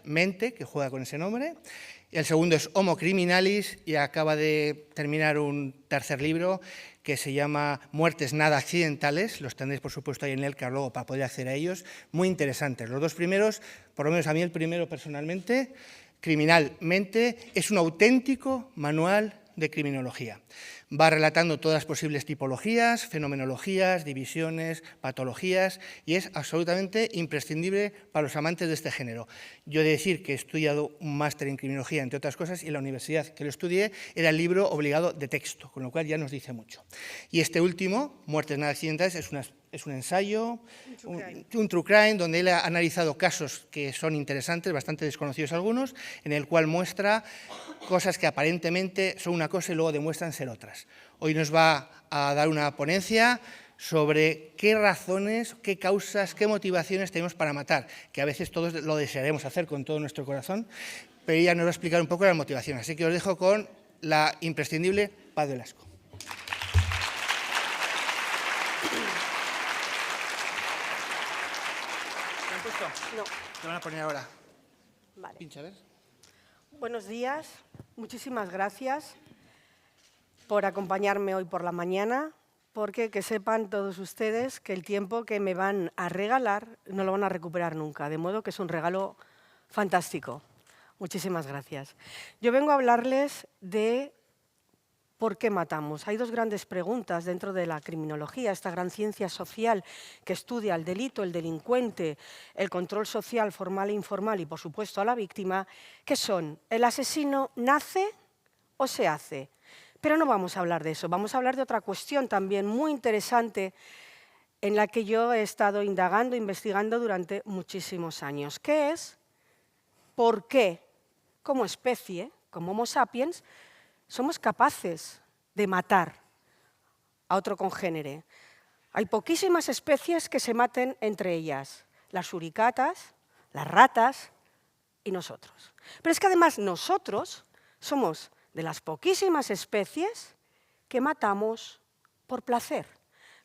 Mente, que juega con ese nombre. El segundo es Homo Criminalis y acaba de terminar un tercer libro que se llama Muertes nada accidentales. Los tendréis, por supuesto, ahí en el luego para poder acceder a ellos. Muy interesantes. Los dos primeros, por lo menos a mí el primero personalmente, Criminalmente, es un auténtico manual de criminología. Va relatando todas las posibles tipologías, fenomenologías, divisiones, patologías, y es absolutamente imprescindible para los amantes de este género. Yo he de decir que he estudiado un máster en criminología, entre otras cosas, y en la universidad que lo estudié era el libro obligado de texto, con lo cual ya nos dice mucho. Y este último, Muertes nada accidentales, es un ensayo, un true crime, donde él ha analizado casos que son interesantes, bastante desconocidos algunos, en el cual muestra cosas que aparentemente son una cosa y luego demuestran ser otras. Hoy nos va a dar una ponencia sobre qué razones, qué causas, qué motivaciones tenemos para matar, que a veces todos lo desearemos hacer con todo nuestro corazón, pero ella nos va a explicar un poco las motivaciones. Así que os dejo con la imprescindible Paz Velasco. ¿Te han puesto? No. Te van a poner ahora. Vale. Pincha, a ver. Buenos días, muchísimas gracias por acompañarme hoy por la mañana, porque que sepan todos ustedes que el tiempo que me van a regalar no lo van a recuperar nunca, de modo que es un regalo fantástico. Muchísimas gracias. Yo vengo a hablarles de ¿por qué matamos? Hay dos grandes preguntas dentro de la criminología, esta gran ciencia social que estudia el delito, el delincuente, el control social formal e informal y, por supuesto, a la víctima, que son, ¿el asesino nace o se hace? Pero no vamos a hablar de eso, vamos a hablar de otra cuestión también muy interesante en la que yo he estado indagando, investigando durante muchísimos años, que es ¿por qué, como especie, como Homo sapiens, somos capaces de matar a otro congénere? Hay poquísimas especies que se maten entre ellas, las suricatas, las ratas y nosotros. Pero es que además nosotros somos de las poquísimas especies que matamos por placer.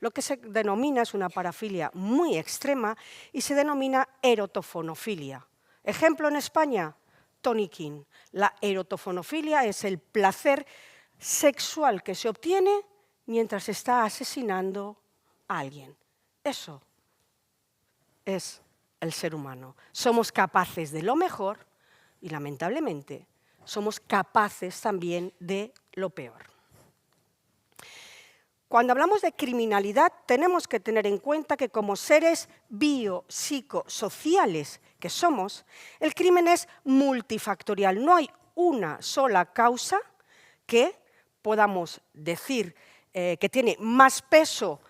Lo que se denomina es una parafilia muy extrema y se denomina erotofonofilia. Ejemplo en España, Tony King. La erotofonofilia es el placer sexual que se obtiene mientras se está asesinando a alguien. Eso es el ser humano. Somos capaces de lo mejor y, lamentablemente, somos capaces también de lo peor. Cuando hablamos de criminalidad, tenemos que tener en cuenta que como seres biopsicosociales que somos, el crimen es multifactorial. No hay una sola causa que podamos decir que tiene más peso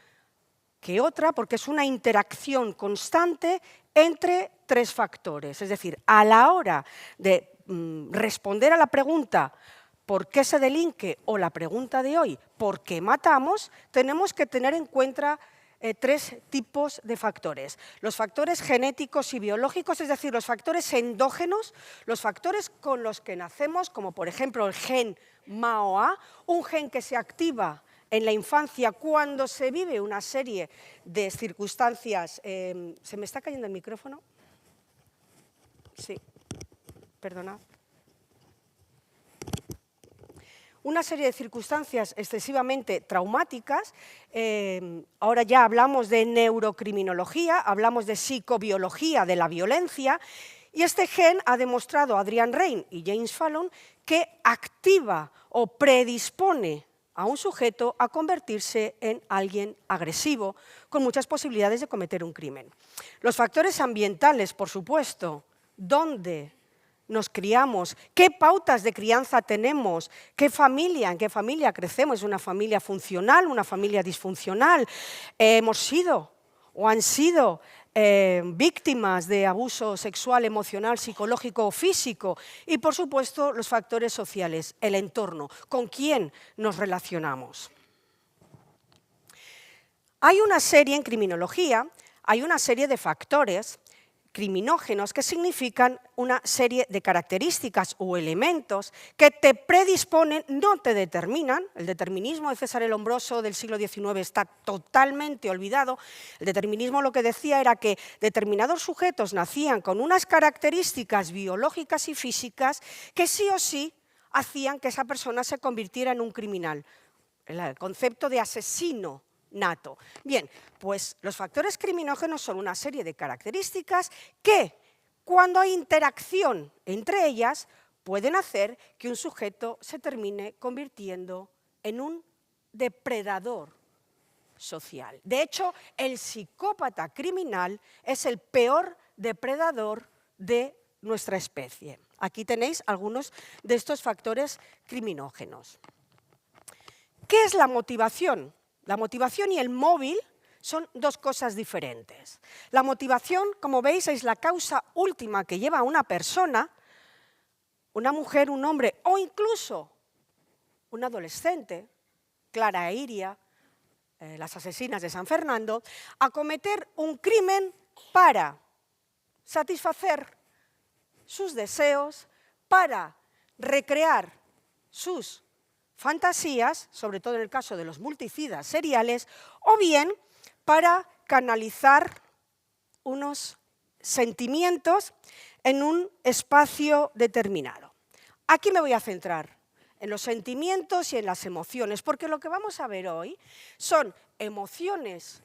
que otra, porque es una interacción constante entre tres factores. Es decir, a la hora de responder a la pregunta ¿por qué se delinque? O la pregunta de hoy, ¿por qué matamos?, tenemos que tener en cuenta tres tipos de factores. Los factores genéticos y biológicos, es decir, los factores endógenos, los factores con los que nacemos, como por ejemplo el gen MAOA, un gen que se activa en la infancia cuando se vive una serie de circunstancias. ¿Se me está cayendo el micrófono? Sí, perdonad. Una serie de circunstancias excesivamente traumáticas. Ahora ya hablamos de neurocriminología, hablamos de psicobiología de la violencia, y este gen ha demostrado Adrian Raine y James Fallon que activa o predispone a un sujeto a convertirse en alguien agresivo, con muchas posibilidades de cometer un crimen. Los factores ambientales, por supuesto, ¿dónde nos criamos? ¿Qué pautas de crianza tenemos? ¿En qué familia crecemos? ¿Es una familia funcional, una familia disfuncional? ¿Hemos sido o han sido víctimas de abuso sexual, emocional, psicológico o físico? Y, por supuesto, los factores sociales, el entorno, con quién nos relacionamos. Hay una serie en criminología, hay una serie de factores criminógenos, que significan una serie de características o elementos que te predisponen, no te determinan. El determinismo de César el Hombroso del siglo XIX está totalmente olvidado. El determinismo lo que decía era que determinados sujetos nacían con unas características biológicas y físicas que sí o sí hacían que esa persona se convirtiera en un criminal. El concepto de asesino nato. Bien, pues los factores criminógenos son una serie de características que, cuando hay interacción entre ellas, pueden hacer que un sujeto se termine convirtiendo en un depredador social. De hecho, el psicópata criminal es el peor depredador de nuestra especie. Aquí tenéis algunos de estos factores criminógenos. ¿Qué es la motivación? La motivación y el móvil son dos cosas diferentes. La motivación, como veis, es la causa última que lleva a una persona, una mujer, un hombre o incluso un adolescente, Clara e Iria, las asesinas de San Fernando, a cometer un crimen para satisfacer sus deseos, para recrear sus fantasías, sobre todo en el caso de los multicidas seriales, o bien para canalizar unos sentimientos en un espacio determinado. Aquí me voy a centrar en los sentimientos y en las emociones, porque lo que vamos a ver hoy son emociones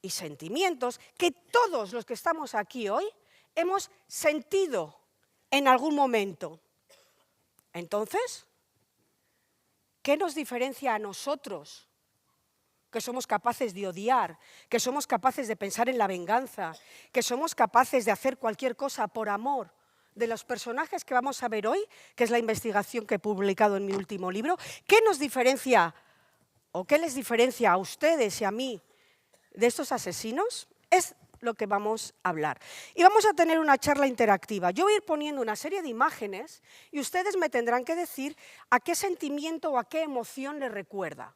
y sentimientos que todos los que estamos aquí hoy hemos sentido en algún momento. Entonces, ¿qué nos diferencia a nosotros, que somos capaces de odiar, que somos capaces de pensar en la venganza, que somos capaces de hacer cualquier cosa por amor, de los personajes que vamos a ver hoy, que es la investigación que he publicado en mi último libro? ¿Qué nos diferencia o qué les diferencia a ustedes y a mí de estos asesinos? Es lo que vamos a hablar. Y vamos a tener una charla interactiva. Yo voy a ir poniendo una serie de imágenes y ustedes me tendrán que decir a qué sentimiento o a qué emoción les recuerda,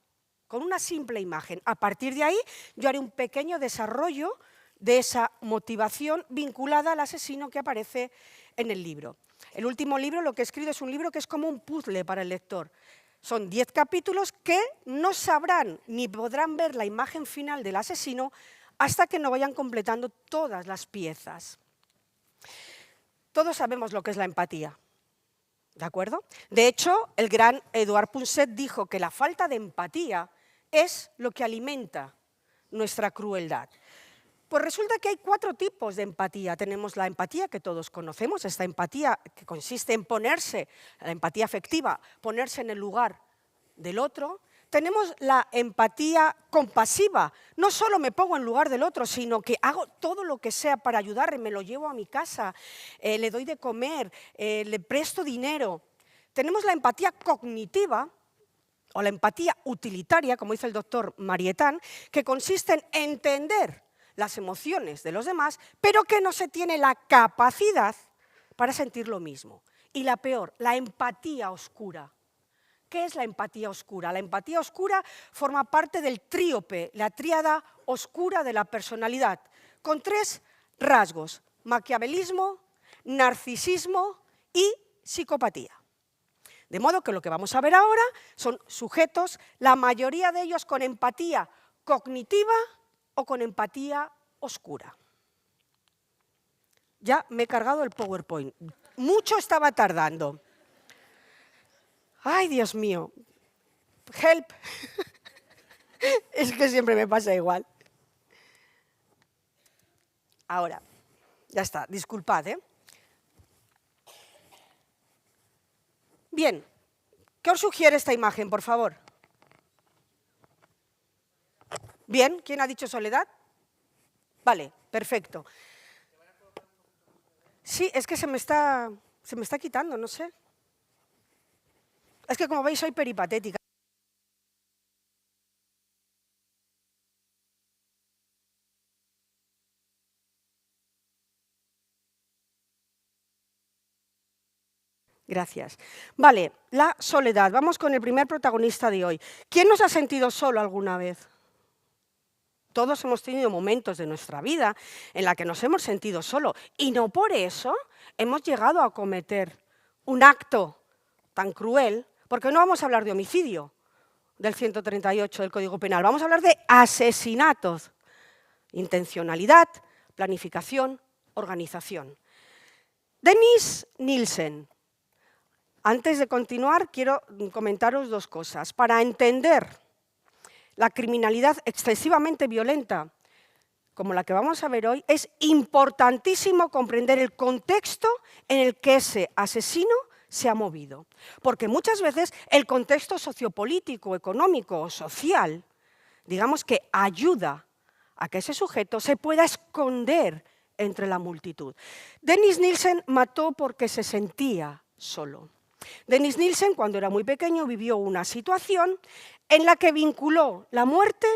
con una simple imagen. A partir de ahí, yo haré un pequeño desarrollo de esa motivación vinculada al asesino que aparece en el libro. El último libro, lo que he escrito, es un libro que es como un puzzle para el lector. Son 10 capítulos que no sabrán ni podrán ver la imagen final del asesino hasta que no vayan completando todas las piezas. Todos sabemos lo que es la empatía, ¿de acuerdo? De hecho, el gran Edouard Punset dijo que la falta de empatía es lo que alimenta nuestra crueldad. Pues resulta que hay 4 tipos de empatía. Tenemos la empatía que todos conocemos, esta empatía que consiste en ponerse, la empatía afectiva, ponerse en el lugar del otro. Tenemos la empatía compasiva. No solo me pongo en lugar del otro, sino que hago todo lo que sea para ayudarle, me lo llevo a mi casa, le doy de comer, le presto dinero. Tenemos la empatía cognitiva, o la empatía utilitaria, como dice el doctor Marietán, que consiste en entender las emociones de los demás, pero que no se tiene la capacidad para sentir lo mismo. Y la peor, la empatía oscura. ¿Qué es la empatía oscura? La empatía oscura forma parte del tríope, la tríada oscura de la personalidad, con 3 rasgos: maquiavelismo, narcisismo y psicopatía. De modo que lo que vamos a ver ahora son sujetos, la mayoría de ellos con empatía cognitiva o con empatía oscura. Ya me he cargado el PowerPoint. Mucho estaba tardando. ¡Ay, Dios mío! ¡Help! Es que siempre me pasa igual. Ahora, ya está, disculpad, ¿eh? Bien, ¿qué os sugiere esta imagen, por favor? Bien, ¿quién ha dicho Soledad? Vale, perfecto. Sí, es que se me está quitando, no sé. Es que, como veis, soy peripatética. Gracias. Vale, la soledad. Vamos con el primer protagonista de hoy. ¿Quién nos ha sentido solo alguna vez? Todos hemos tenido momentos de nuestra vida en la que nos hemos sentido solos y no por eso hemos llegado a cometer un acto tan cruel, porque no vamos a hablar de homicidio del 138 del Código Penal, vamos a hablar de asesinatos, intencionalidad, planificación, organización. Dennis Nielsen. Antes de continuar, quiero comentaros dos cosas. Para entender la criminalidad excesivamente violenta, como la que vamos a ver hoy, es importantísimo comprender el contexto en el que ese asesino se ha movido. Porque muchas veces el contexto sociopolítico, económico o social, digamos que ayuda a que ese sujeto se pueda esconder entre la multitud. Dennis Nielsen mató porque se sentía solo. Dennis Nielsen, cuando era muy pequeño, vivió una situación en la que vinculó la muerte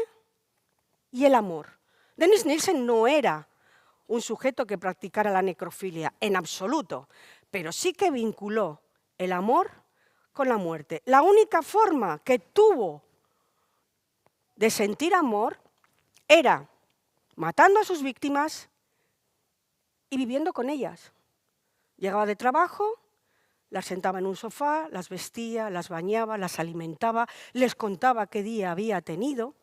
y el amor. Dennis Nielsen no era un sujeto que practicara la necrofilia, en absoluto, pero sí que vinculó el amor con la muerte. La única forma que tuvo de sentir amor era matando a sus víctimas y viviendo con ellas. Llegaba de trabajo, las sentaba en un sofá, las vestía, las bañaba, las alimentaba, les contaba qué día había tenido,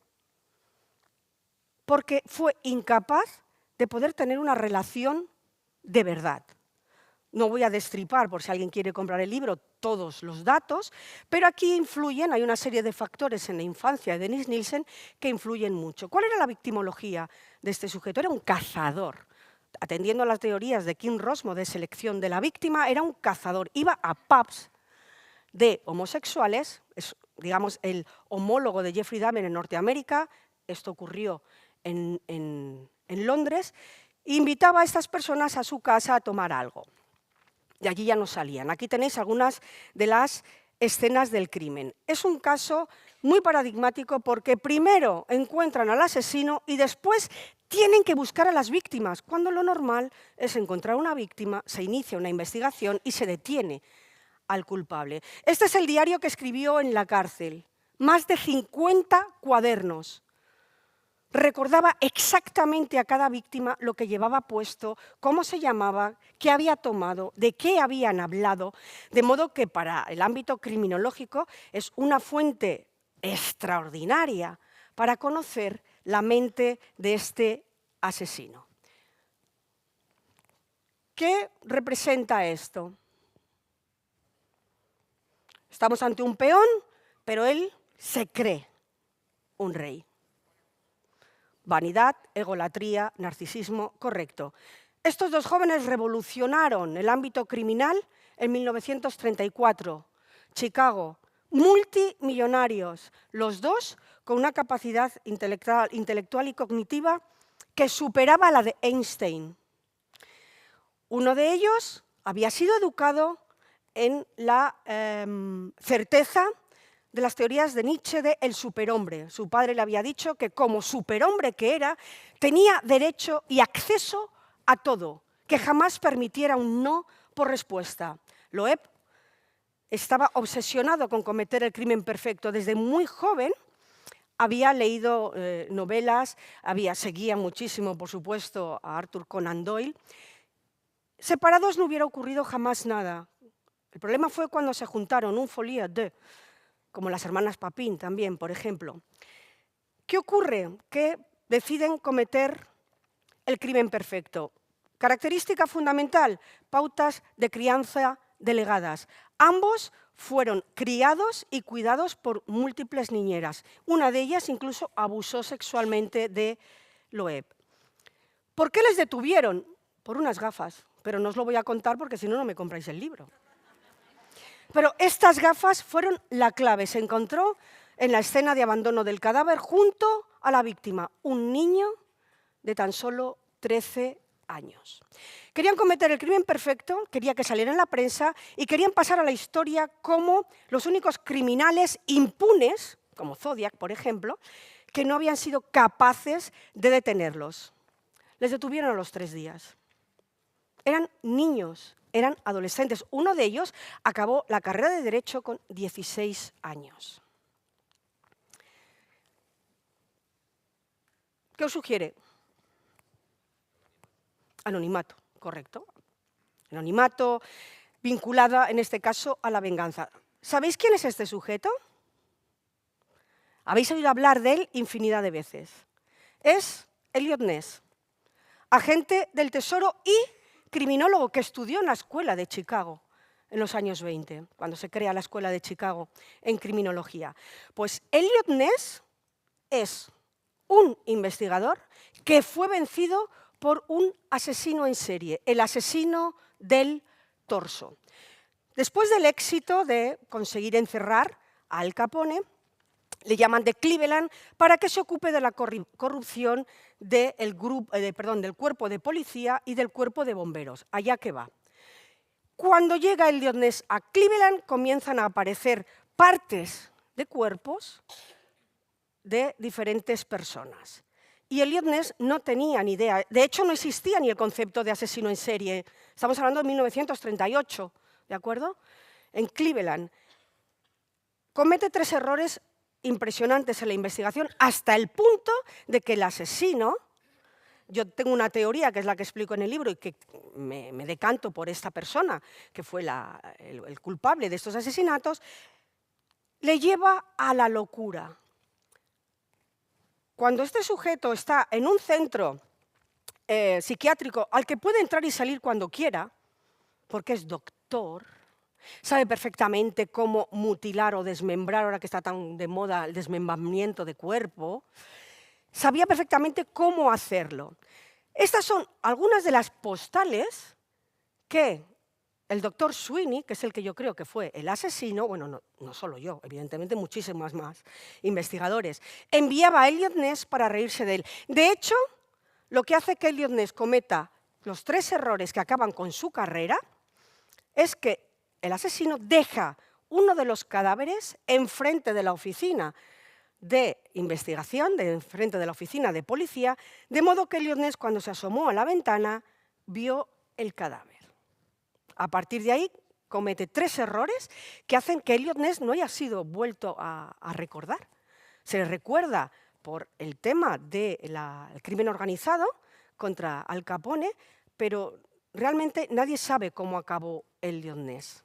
porque fue incapaz de poder tener una relación de verdad. No voy a destripar, por si alguien quiere comprar el libro, todos los datos, pero aquí influyen, hay una serie de factores en la infancia de Dennis Nielsen que influyen mucho. ¿Cuál era la victimología de este sujeto? Era un cazador. Atendiendo a las teorías de Kim Rosmo de selección de la víctima, era un cazador. Iba a pubs de homosexuales, es, digamos, el homólogo de Jeffrey Dahmer en Norteamérica, esto ocurrió en Londres, e invitaba a estas personas a su casa a tomar algo. De allí ya no salían. Aquí tenéis algunas de las escenas del crimen. Es un caso muy paradigmático porque primero encuentran al asesino y después tienen que buscar a las víctimas, cuando lo normal es encontrar una víctima, se inicia una investigación y se detiene al culpable. Este es el diario que escribió en la cárcel. Más de 50 cuadernos. Recordaba exactamente a cada víctima lo que llevaba puesto, cómo se llamaba, qué había tomado, de qué habían hablado, de modo que para el ámbito criminológico es una fuente extraordinaria para conocer la mente de este asesino. ¿Qué representa esto? Estamos ante un peón, pero él se cree un rey. Vanidad, egolatría, narcisismo, correcto. Estos dos jóvenes revolucionaron el ámbito criminal en 1934. Chicago, multimillonarios, los dos con una capacidad intelectual y cognitiva que superaba la de Einstein. Uno de ellos había sido educado en la certeza de las teorías de Nietzsche de el superhombre. Su padre le había dicho que como superhombre que era, tenía derecho y acceso a todo, que jamás permitiera un no por respuesta. Loeb estaba obsesionado con cometer el crimen perfecto. Desde muy joven había leído novelas, seguía muchísimo, por supuesto, a Arthur Conan Doyle. Separados no hubiera ocurrido jamás nada. El problema fue cuando se juntaron, un folie deux, como las hermanas Papin también, por ejemplo. ¿Qué ocurre? Que deciden cometer el crimen perfecto. Característica fundamental, pautas de crianza delegadas. Ambos fueron criados y cuidados por múltiples niñeras. Una de ellas incluso abusó sexualmente de Loeb. ¿Por qué les detuvieron? Por unas gafas, pero no os lo voy a contar porque si no, no me compráis el libro. Pero estas gafas fueron la clave. Se encontró en la escena de abandono del cadáver junto a la víctima, un niño de tan solo 13 años. Querían cometer el crimen perfecto, quería que saliera en la prensa y querían pasar a la historia como los únicos criminales impunes, como Zodiac, por ejemplo, que no habían sido capaces de detenerlos. Les detuvieron a los 3 días. Eran niños, eran adolescentes. Uno de ellos acabó la carrera de Derecho con 16 años. ¿Qué os sugiere? Anonimato, correcto. Anonimato vinculada, en este caso, a la venganza. ¿Sabéis quién es este sujeto? Habéis oído hablar de él infinidad de veces. Es Eliot Ness, agente del Tesoro y criminólogo que estudió en la Escuela de Chicago en los años 20, cuando se crea la Escuela de Chicago en criminología. Pues Eliot Ness es un investigador que fue vencido por un asesino en serie, el asesino del torso. Después del éxito de conseguir encerrar a Al Capone, le llaman de Cleveland para que se ocupe de la corrupción del cuerpo de policía y del cuerpo de bomberos. Allá que va. Cuando llega Eliot Ness a Cleveland, comienzan a aparecer partes de cuerpos de diferentes personas. Y Eliot Ness no tenía ni idea. De hecho, no existía ni el concepto de asesino en serie. Estamos hablando de 1938, ¿de acuerdo? En Cleveland. Comete 3 errores impresionantes en la investigación, hasta el punto de que el asesino, yo tengo una teoría que es la que explico en el libro y que me decanto por esta persona, que fue el culpable de estos asesinatos, le lleva a la locura. Cuando este sujeto está en un centro psiquiátrico al que puede entrar y salir cuando quiera, porque es doctor, sabe perfectamente cómo mutilar o desmembrar, ahora que está tan de moda el desmembramiento de cuerpo, sabía perfectamente cómo hacerlo. Estas son algunas de las postales que el doctor Sweeney, que es el que yo creo que fue el asesino, bueno, no solo yo, evidentemente muchísimos más investigadores, enviaba a Eliot Ness para reírse de él. De hecho, lo que hace que Eliot Ness cometa los 3 errores que acaban con su carrera es que el asesino deja uno de los cadáveres enfrente de la oficina de investigación, enfrente de la oficina de policía, de modo que Eliot Ness, cuando se asomó a la ventana, vio el cadáver. A partir de ahí, comete 3 errores que hacen que Eliot Ness no haya sido vuelto a recordar. Se le recuerda por el tema del crimen organizado contra Al Capone, pero realmente nadie sabe cómo acabó Eliot Ness.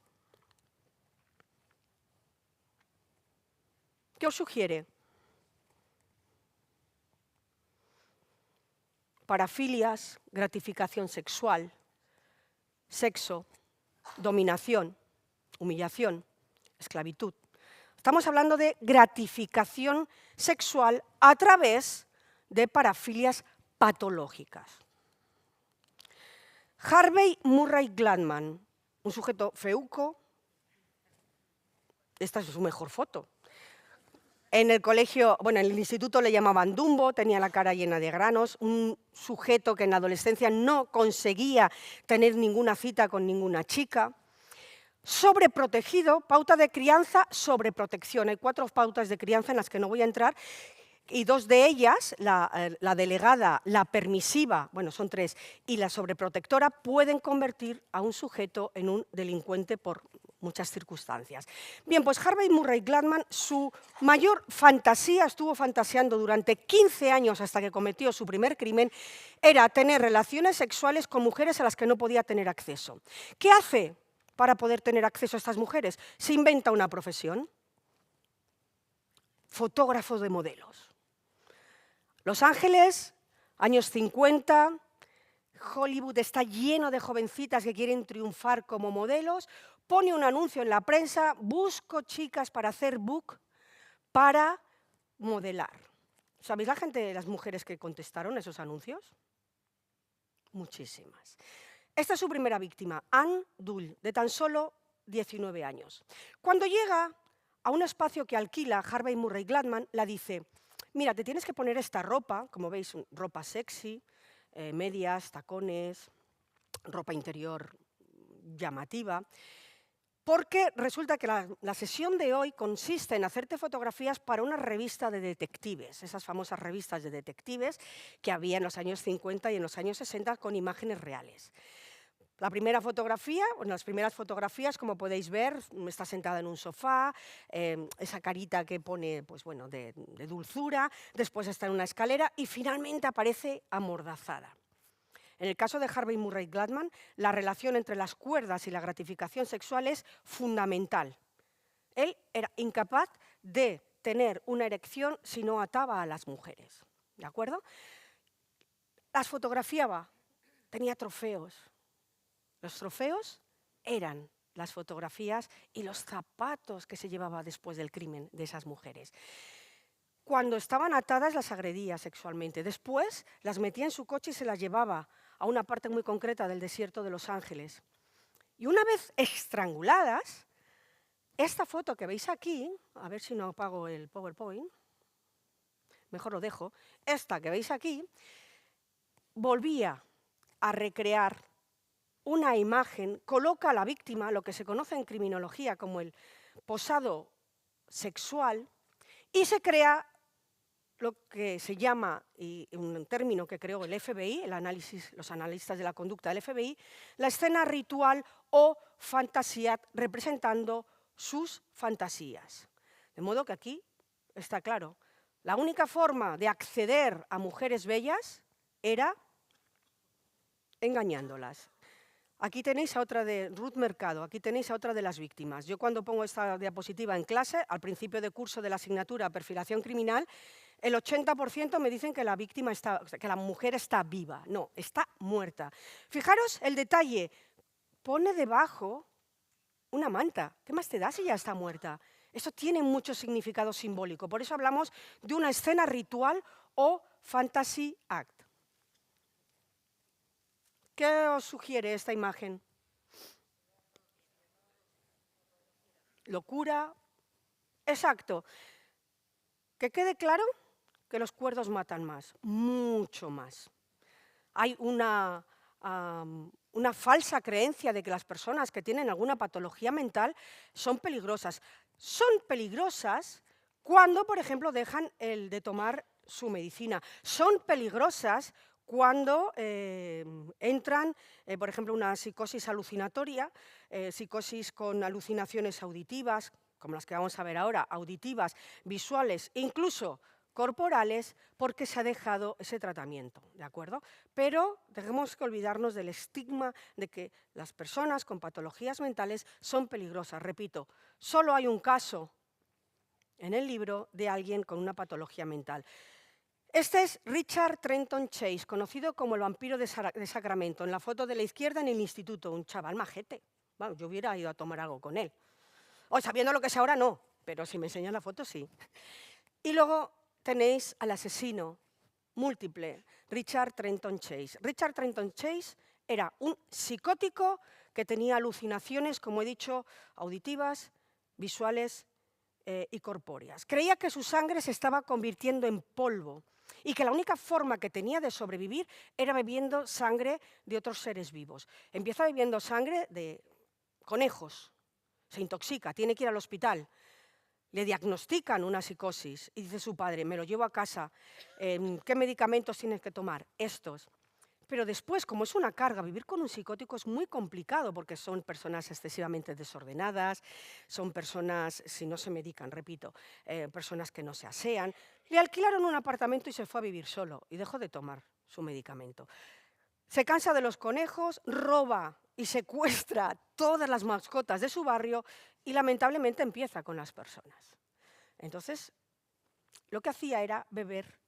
¿Qué os sugiere? Parafilias, gratificación sexual, sexo, dominación, humillación, esclavitud. Estamos hablando de gratificación sexual a través de parafilias patológicas. Harvey Murray Gladman, un sujeto feuco, esta es su mejor foto. En el colegio, bueno, en el instituto le llamaban Dumbo, tenía la cara llena de granos, un sujeto que en la adolescencia no conseguía tener ninguna cita con ninguna chica. Sobreprotegido, pauta de crianza, sobreprotección. Hay 4 pautas de crianza en las que no voy a entrar, y 2 de ellas, la delegada, la permisiva, bueno, son 3, y la sobreprotectora, pueden convertir a un sujeto en un delincuente por muchas circunstancias. Bien, pues Harvey Murray Gladman, su mayor fantasía, estuvo fantaseando durante 15 años hasta que cometió su primer crimen, era tener relaciones sexuales con mujeres a las que no podía tener acceso. ¿Qué hace para poder tener acceso a estas mujeres? Se inventa una profesión: fotógrafo de modelos. Los Ángeles, años 50, Hollywood está lleno de jovencitas que quieren triunfar como modelos, pone un anuncio en la prensa: busco chicas para hacer book, para modelar. ¿Sabéis las mujeres que contestaron esos anuncios? Muchísimas. Esta es su primera víctima, Anne Dull, de tan solo 19 años. Cuando llega a un espacio que alquila Harvey Murray Gladman, la dice: mira, te tienes que poner esta ropa, como veis, ropa sexy, medias, tacones, ropa interior llamativa, porque resulta que la sesión de hoy consiste en hacerte fotografías para una revista de detectives, esas famosas revistas de detectives que había en los años 50 y en los años 60 con imágenes reales. La primera fotografía, bueno, las primeras fotografías, como podéis ver, está sentada en un sofá, esa carita que pone pues, bueno, de dulzura, después está en una escalera y finalmente aparece amordazada. En el caso de Harvey Murray Gladman, la relación entre las cuerdas y la gratificación sexual es fundamental. Él era incapaz de tener una erección si no ataba a las mujeres, ¿de acuerdo? Las fotografiaba, tenía trofeos. Los trofeos eran las fotografías y los zapatos que se llevaba después del crimen de esas mujeres. Cuando estaban atadas las agredía sexualmente. Después las metía en su coche y se las llevaba a una parte muy concreta del desierto de Los Ángeles. Y una vez estranguladas, esta foto que veis aquí, a ver si no apago el PowerPoint, mejor lo dejo, esta que veis aquí, volvía a recrear una imagen, coloca a la víctima, lo que se conoce en criminología como el posado sexual, y se crea lo que se llama, y un término que creó el FBI, los analistas de la conducta del FBI, la escena ritual o fantasía representando sus fantasías. De modo que aquí está claro, la única forma de acceder a mujeres bellas era engañándolas. Aquí tenéis a otra de Ruth Mercado, aquí tenéis a otra de las víctimas. Yo cuando pongo esta diapositiva en clase, al principio de curso de la asignatura Perfilación Criminal, el 80% me dicen que que la mujer está viva. No, está muerta. Fijaros el detalle, pone debajo una manta. ¿Qué más te da si ya está muerta? Eso tiene mucho significado simbólico. Por eso hablamos de una escena ritual o fantasy act. ¿Qué os sugiere esta imagen? Locura. Exacto. Que quede claro que los cuerdos matan más, mucho más. Hay una falsa creencia de que las personas que tienen alguna patología mental son peligrosas. Son peligrosas cuando, por ejemplo, dejan de tomar su medicina. Son peligrosas cuando entran, por ejemplo, una psicosis alucinatoria, psicosis con alucinaciones auditivas, como las que vamos a ver ahora, auditivas, visuales, incluso corporales, porque se ha dejado ese tratamiento, ¿de acuerdo? Pero tenemos que olvidarnos del estigma de que las personas con patologías mentales son peligrosas. Repito, solo hay un caso en el libro de alguien con una patología mental. Este es Richard Trenton Chase, conocido como el vampiro de Sacramento. En la foto de la izquierda en el instituto, un chaval majete. Bueno, yo hubiera ido a tomar algo con él. O sabiendo lo que es ahora, no, pero si me enseñan la foto, sí. Y luego tenéis al asesino múltiple, Richard Trenton Chase. Richard Trenton Chase era un psicótico que tenía alucinaciones, como he dicho, auditivas, visuales y corpóreas. Creía que su sangre se estaba convirtiendo en polvo y que la única forma que tenía de sobrevivir era bebiendo sangre de otros seres vivos. Empieza bebiendo sangre de conejos, se intoxica, tiene que ir al hospital. Le diagnostican una psicosis y dice su padre, me lo llevo a casa, ¿qué medicamentos tienes que tomar? Estos. Pero después, como es una carga, vivir con un psicótico es muy complicado porque son personas excesivamente desordenadas, son personas, si no se medican, repito, personas que no se asean. Le alquilaron un apartamento y se fue a vivir solo y dejó de tomar su medicamento. Se cansa de los conejos, roba y secuestra todas las mascotas de su barrio y lamentablemente empieza con las personas. Entonces, lo que hacía era beber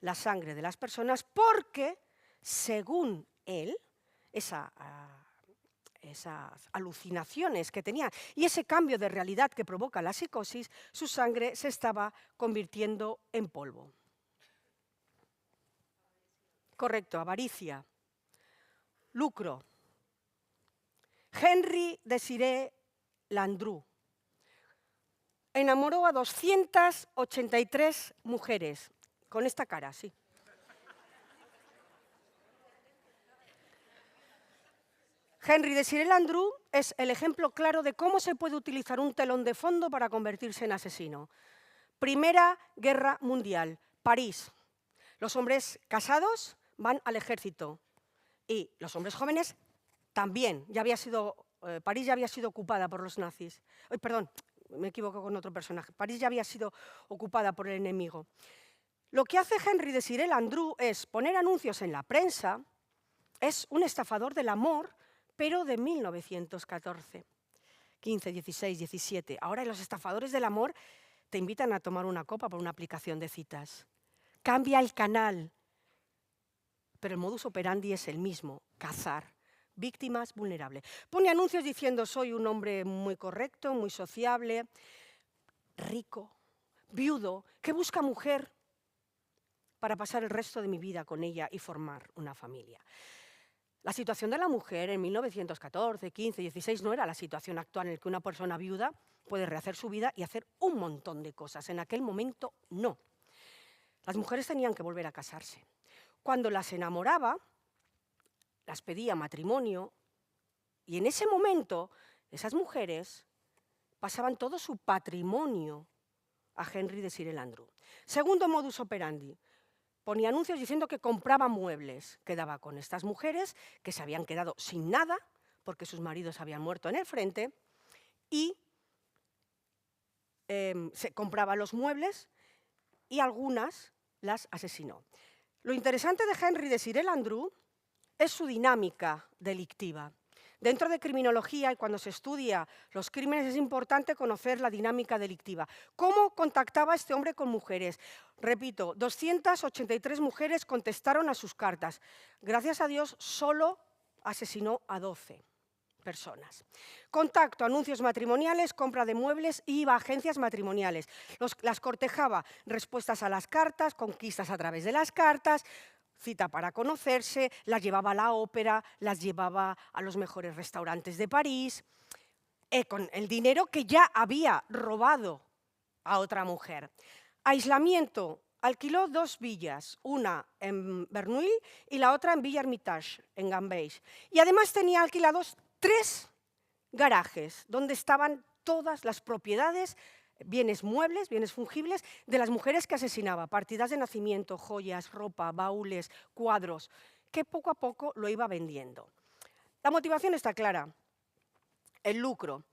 la sangre de las personas porque, según él, esas alucinaciones que tenía y ese cambio de realidad que provoca la psicosis, su sangre se estaba convirtiendo en polvo. Correcto, avaricia. Lucro. Henry Desiré Landru enamoró a 283 mujeres, con esta cara, sí. Henry Desiré Landru es el ejemplo claro de cómo se puede utilizar un telón de fondo para convertirse en asesino. Primera Guerra Mundial, París. Los hombres casados van al ejército y los hombres jóvenes también, París ya había sido ocupada por los nazis. Perdón, me equivoco con otro personaje. París ya había sido ocupada por el enemigo. Lo que hace Henry Desiré Landru es poner anuncios en la prensa. Es un estafador del amor, pero de 1914. 15, 16, 17. Ahora los estafadores del amor te invitan a tomar una copa por una aplicación de citas. Cambia el canal, pero el modus operandi es el mismo, cazar víctimas vulnerables. Pone anuncios diciendo soy un hombre muy correcto, muy sociable, rico, viudo, que busca mujer para pasar el resto de mi vida con ella y formar una familia. La situación de la mujer en 1914, 15, 16 no era la situación actual en la que una persona viuda puede rehacer su vida y hacer un montón de cosas. En aquel momento no. Las mujeres tenían que volver a casarse. Cuando las enamoraba, las pedía matrimonio y en ese momento esas mujeres pasaban todo su patrimonio a Henry Desiré Landru. Segundo modus operandi. Ponía anuncios diciendo que compraba muebles. Quedaba con estas mujeres que se habían quedado sin nada porque sus maridos habían muerto en el frente y se compraba los muebles y algunas las asesinó. Lo interesante de Henry Desiré Landru es su dinámica delictiva. Dentro de criminología y cuando se estudia los crímenes es importante conocer la dinámica delictiva. ¿Cómo contactaba este hombre con mujeres? Repito, 283 mujeres contestaron a sus cartas. Gracias a Dios, solo asesinó a 12 personas. Contacto, anuncios matrimoniales, compra de muebles y iba a agencias matrimoniales. Las cortejaba, respuestas a las cartas, conquistas a través de las cartas, cita para conocerse, las llevaba a la ópera, las llevaba a los mejores restaurantes de París, con el dinero que ya había robado a otra mujer. Aislamiento, alquiló 2 villas, una en Verneuil y la otra en Villa Hermitage, en Gambeix. Y además tenía alquilados 3 garajes, donde estaban todas las propiedades, bienes muebles, bienes fungibles, de las mujeres que asesinaba, partidas de nacimiento, joyas, ropa, baúles, cuadros, que poco a poco lo iba vendiendo. La motivación está clara, el lucro.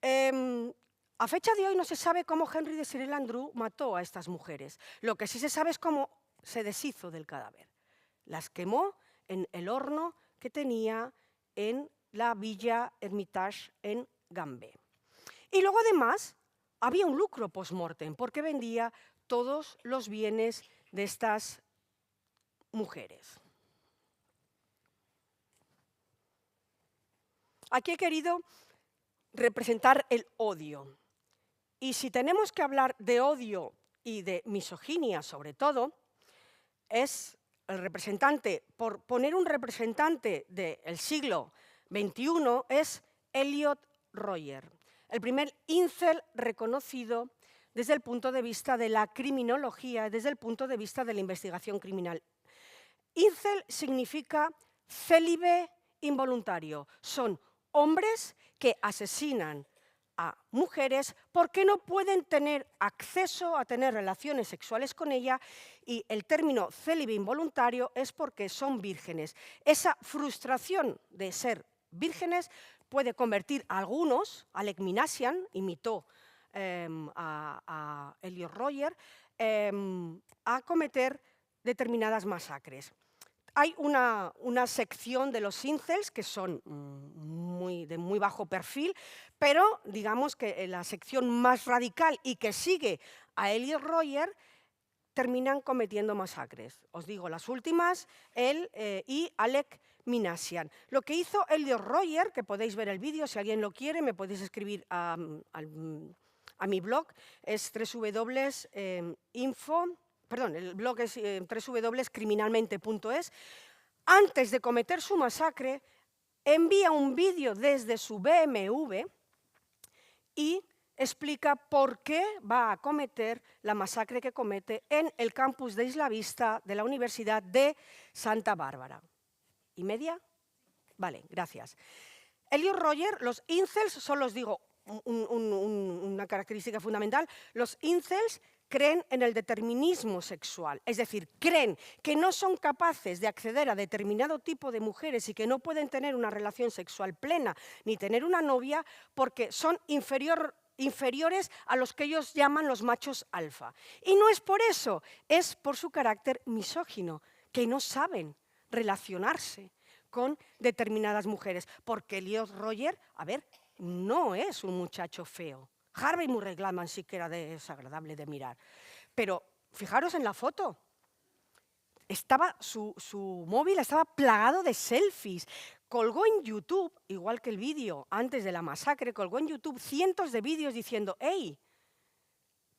A fecha de hoy no se sabe cómo Henry Desiré Landru mató a estas mujeres. Lo que sí se sabe es cómo se deshizo del cadáver. Las quemó en el horno que tenía en la Villa Hermitage en Gambé. Y luego además había un lucro post-mortem porque vendía todos los bienes de estas mujeres. Aquí he querido representar el odio. Y si tenemos que hablar de odio y de misoginia sobre todo, es el representante, por poner un representante del siglo XXI, es Elliot Royer, el primer incel reconocido desde el punto de vista de la criminología, desde el punto de vista de la investigación criminal. Incel significa célibe involuntario. Son hombres que asesinan a mujeres porque no pueden tener acceso a tener relaciones sexuales con ella y el término célibe involuntario es porque son vírgenes. Esa frustración de ser vírgenes puede convertir a algunos, Alec Minassian imitó a Elliot Royer, a cometer determinadas masacres. Hay una sección de los incels que son de muy bajo perfil, pero digamos que la sección más radical y que sigue a Elliot Royer terminan cometiendo masacres. Os digo, las últimas, él y Alec Minassian. Lo que hizo Elliot Royer, que podéis ver el vídeo, si alguien lo quiere, me podéis escribir a mi blog, es el blog es www.criminalmente.es. Antes de cometer su masacre, envía un vídeo desde su BMW y explica por qué va a cometer la masacre que comete en el campus de Isla Vista de la Universidad de Santa Bárbara. ¿Y media? Vale, gracias. Elliot Royer, los incels, solo os digo una característica fundamental, los incels creen en el determinismo sexual, es decir, creen que no son capaces de acceder a determinado tipo de mujeres y que no pueden tener una relación sexual plena ni tener una novia porque son inferiores a los que ellos llaman los machos alfa. Y no es por eso, es por su carácter misógino, que no saben relacionarse con determinadas mujeres, porque Elliot Roger, a ver, no es un muchacho feo. Harvey Murray Gladman sí que era desagradable de mirar. Pero fijaros en la foto. Su móvil estaba plagado de selfies. Colgó en YouTube, igual que el vídeo antes de la masacre, colgó en YouTube cientos de vídeos diciendo: «Hey,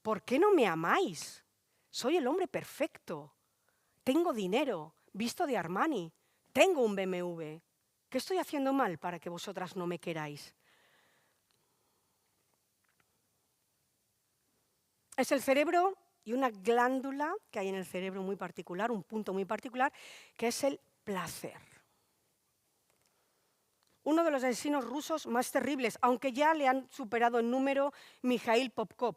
¿por qué no me amáis? Soy el hombre perfecto. Tengo dinero, visto de Armani. Tengo un BMW. ¿Qué estoy haciendo mal para que vosotras no me queráis?». Es el cerebro y una glándula que hay en el cerebro muy particular, un punto muy particular, que es el placer. Uno de los asesinos rusos más terribles, aunque ya le han superado en número Mikhail Popkov,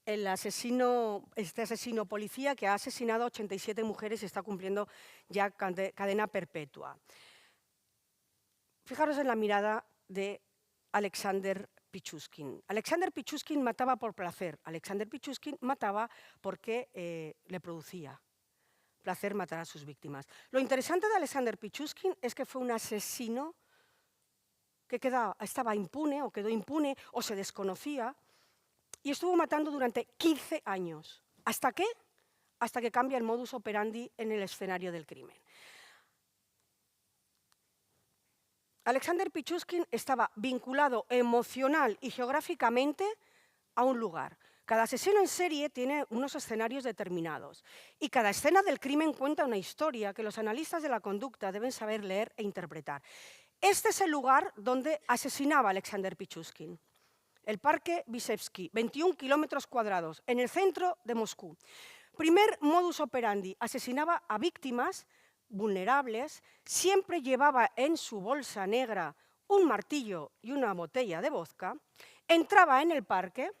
este asesino policía que ha asesinado a 87 mujeres y está cumpliendo ya cadena perpetua. Fijaros en la mirada de Alexander Pichuskin. Alexander Pichuskin mataba por placer. Alexander Pichuskin mataba porque le producía placer matar a sus víctimas. Lo interesante de Alexander Pichuskin es que fue un asesino que estaba impune o quedó impune o se desconocía y estuvo matando durante 15 años. ¿Hasta qué? Hasta que cambia el modus operandi en el escenario del crimen. Alexander Pichuskin estaba vinculado emocional y geográficamente a un lugar. Cada asesino en serie tiene unos escenarios determinados y cada escena del crimen cuenta una historia que los analistas de la conducta deben saber leer e interpretar. Este es el lugar donde asesinaba Alexander Pichuskin. El Parque Vyshevsky, 21 kilómetros cuadrados, en el centro de Moscú. Primer modus operandi, asesinaba a víctimas vulnerables, siempre llevaba en su bolsa negra un martillo y una botella de vodka, entraba en el parque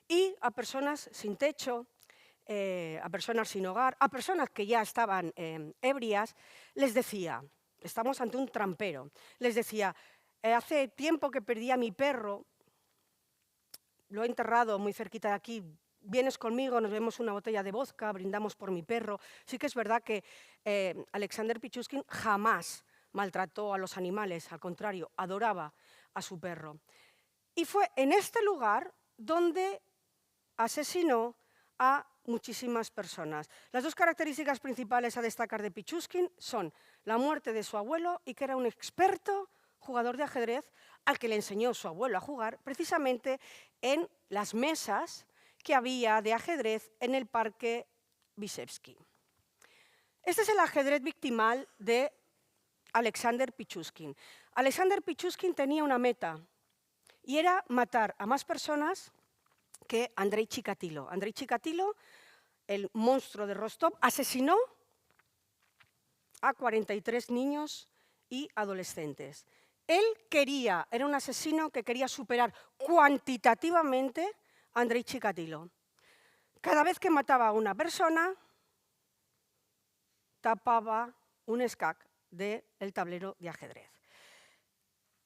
y a personas sin techo, a personas sin hogar, a personas que ya estaban ebrias, les decía, estamos ante un trampero, les decía: hace tiempo que perdí a mi perro, lo he enterrado muy cerquita de aquí, vienes conmigo, nos bebemos una botella de vodka, brindamos por mi perro. Sí que es verdad que Alexander Pichuskin jamás maltrató a los animales, al contrario, adoraba a su perro. Y fue en este lugar donde asesinó a muchísimas personas. Las dos características principales a destacar de Pichuskin son la muerte de su abuelo y que era un experto jugador de ajedrez al que le enseñó su abuelo a jugar precisamente en las mesas que había de ajedrez en el Parque Vyshevsky. Este es el ajedrez victimal de Alexander Pichuskin. Alexander Pichuskin tenía una meta y era matar a más personas que Andrei Chikatilo. Andrei Chikatilo, el monstruo de Rostov, asesinó a 43 niños y adolescentes. Él era un asesino que quería superar cuantitativamente a Andrei Chikatilo. Cada vez que mataba a una persona, tapaba un escac del tablero de ajedrez.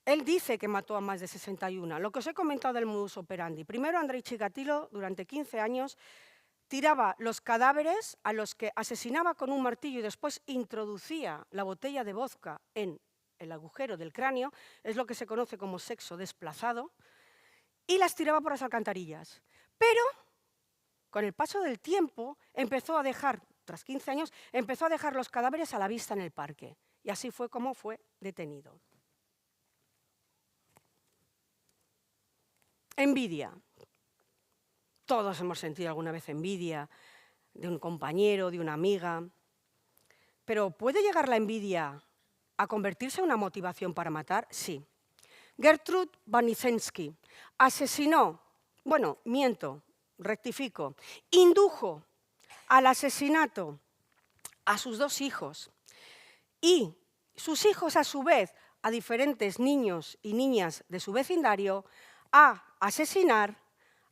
Él dice que mató a más de 61. Lo que os he comentado del modus operandi. Primero, Andrei Chikatilo, durante 15 años, tiraba los cadáveres a los que asesinaba con un martillo y después introducía la botella de vodka en el agujero del cráneo, es lo que se conoce como sexo desplazado, y las tiraba por las alcantarillas. Pero, con el paso del tiempo, tras 15 años, empezó a dejar los cadáveres a la vista en el parque. Y así fue como fue detenido. Envidia. Todos hemos sentido alguna vez envidia de un compañero, de una amiga. Pero ¿puede llegar la envidia a convertirse en una motivación para matar? Sí. Gertrude Banizensky indujo al asesinato a sus 2 hijos y sus hijos, a su vez, a diferentes niños y niñas de su vecindario, a asesinar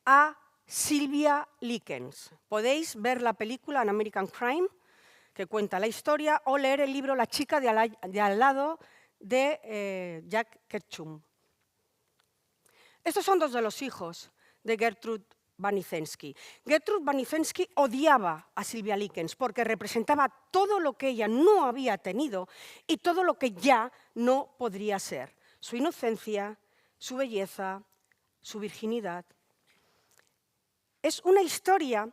a Sylvia Likens. Podéis ver la película An American Crime, que cuenta la historia, o leer el libro La chica de al lado de Jack Ketchum. Estos son dos de los hijos de Gertrude Baniszewski. Gertrude Baniszewski odiaba a Sylvia Likens porque representaba todo lo que ella no había tenido y todo lo que ya no podría ser. Su inocencia, su belleza, su virginidad. Es una historia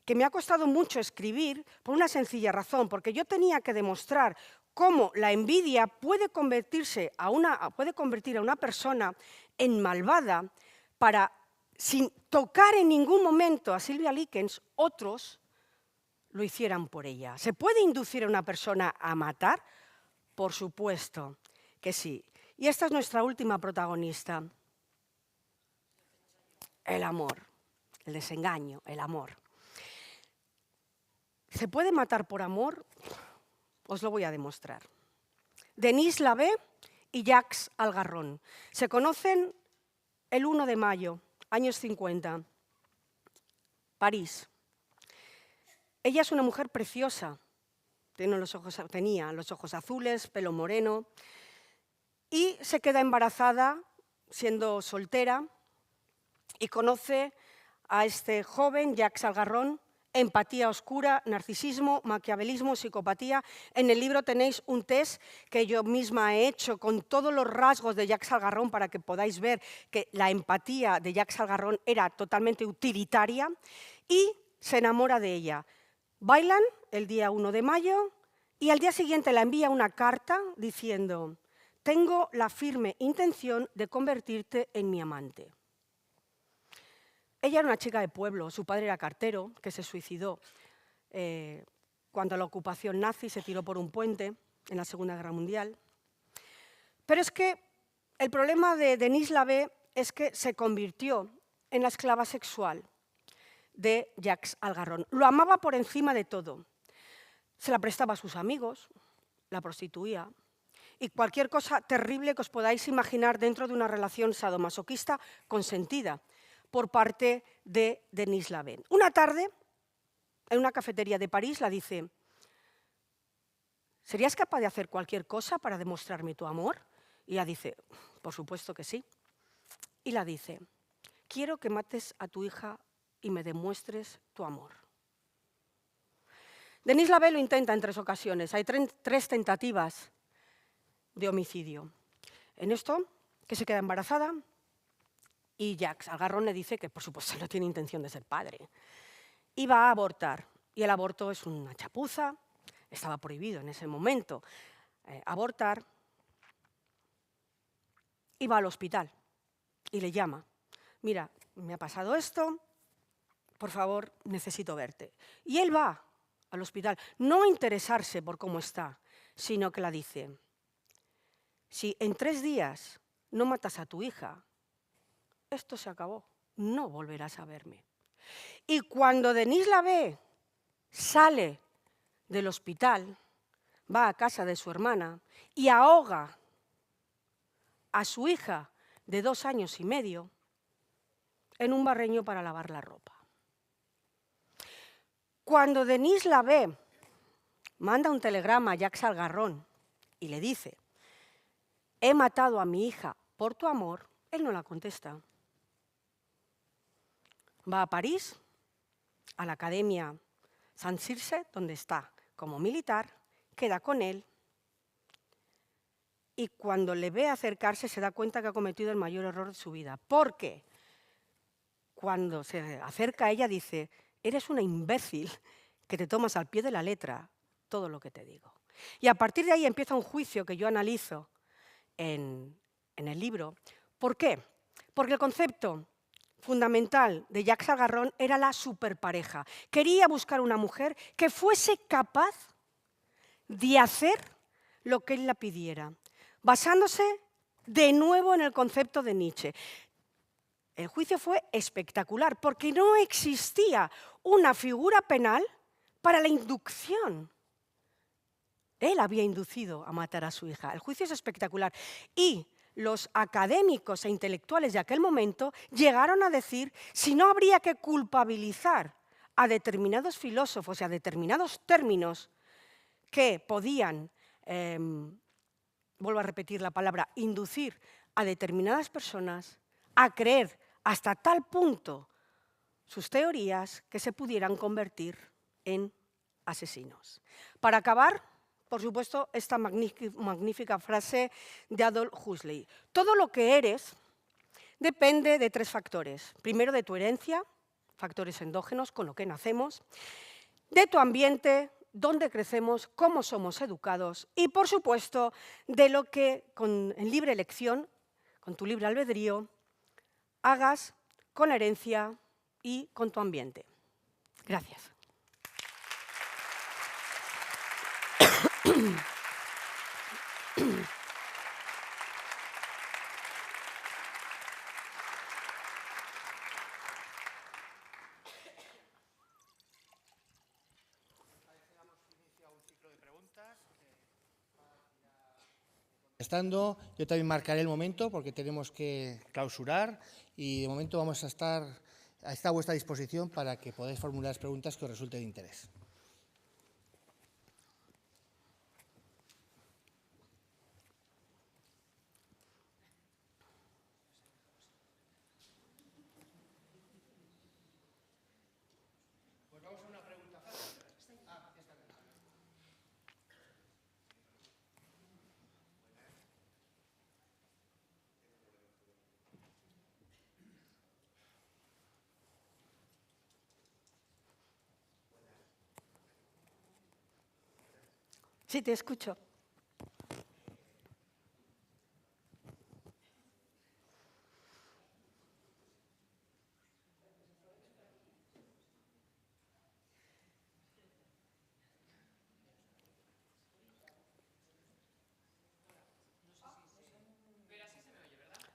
que me ha costado mucho escribir por una sencilla razón, porque yo tenía que demostrar cómo la envidia puede convertir a una persona en malvada para, sin tocar en ningún momento a Sylvia Likens, otros lo hicieran por ella. ¿Se puede inducir a una persona a matar? Por supuesto que sí. Y esta es nuestra última protagonista. El amor, el desengaño, el amor. ¿Se puede matar por amor? Os lo voy a demostrar. Denise Lavey y Jacques Algarrón se conocen el 1 de mayo, años 50, París. Ella es una mujer preciosa, tenía los ojos azules, pelo moreno, y se queda embarazada siendo soltera y conoce a este joven, Jacques Algarrón. Empatía oscura, narcisismo, maquiavelismo, psicopatía. En el libro tenéis un test que yo misma he hecho con todos los rasgos de Jacques Algarrón para que podáis ver que la empatía de Jacques Algarrón era totalmente utilitaria y se enamora de ella. Bailan el día 1 de mayo y al día siguiente la envía una carta diciendo: tengo la firme intención de convertirte en mi amante. Ella era una chica de pueblo, su padre era cartero, que se suicidó cuando la ocupación nazi se tiró por un puente en la Segunda Guerra Mundial. Pero es que el problema de Denise Lavey es que se convirtió en la esclava sexual de Jacques Algarrón. Lo amaba por encima de todo. Se la prestaba a sus amigos, la prostituía y cualquier cosa terrible que os podáis imaginar dentro de una relación sadomasoquista consentida por parte de Denise Lavey. Una tarde, en una cafetería de París, la dice: ¿serías capaz de hacer cualquier cosa para demostrarme tu amor? Y ella dice: por supuesto que sí. Y la dice: quiero que mates a tu hija y me demuestres tu amor. Denise Lavey lo intenta en 3 ocasiones. Hay 3 tentativas de homicidio. En esto, que se queda embarazada, y Jacques Algarrón le dice que, por supuesto, no tiene intención de ser padre. Y va a abortar. Y el aborto es una chapuza. Estaba prohibido en ese momento abortar. Y va al hospital. Y le llama: mira, me ha pasado esto, por favor, necesito verte. Y él va al hospital, no a interesarse por cómo está, sino que la dice: si en 3 días no matas a tu hija, esto se acabó, no volverás a verme. Y cuando Denise Lavey sale del hospital, va a casa de su hermana y ahoga a su hija de 2 años y medio en un barreño para lavar la ropa. Cuando Denise Lavey manda un telegrama a Jacques Algarrón y le dice: he matado a mi hija por tu amor, él no la contesta. Va a París, a la Academia Saint-Circe, donde está como militar, queda con él y cuando le ve acercarse se da cuenta que ha cometido el mayor error de su vida. Porque cuando se acerca a ella dice: eres una imbécil que te tomas al pie de la letra todo lo que te digo. Y a partir de ahí empieza un juicio que yo analizo en el libro. ¿Por qué? Porque el concepto fundamental de Jacques Algarrón era la superpareja. Quería buscar una mujer que fuese capaz de hacer lo que él la pidiera, basándose de nuevo en el concepto de Nietzsche. El juicio fue espectacular porque no existía una figura penal para la inducción. Él había inducido a matar a su hija. El juicio es espectacular. Y los académicos e intelectuales de aquel momento llegaron a decir si no habría que culpabilizar a determinados filósofos y a determinados términos que podían, vuelvo a repetir la palabra, inducir a determinadas personas a creer hasta tal punto sus teorías que se pudieran convertir en asesinos. Para acabar, por supuesto, esta magnífica frase de Aldous Huxley. Todo lo que eres depende de 3 factores. Primero, de tu herencia, factores endógenos, con lo que nacemos, de tu ambiente, dónde crecemos, cómo somos educados y, por supuesto, de lo que, en libre elección, con tu libre albedrío, hagas con la herencia y con tu ambiente. Gracias. Yo también marcaré el momento porque tenemos que clausurar y de momento vamos a estar a vuestra disposición para que podáis formular las preguntas que os resulten de interés. Pues vamos a una pregunta fácil. Sí, te escucho.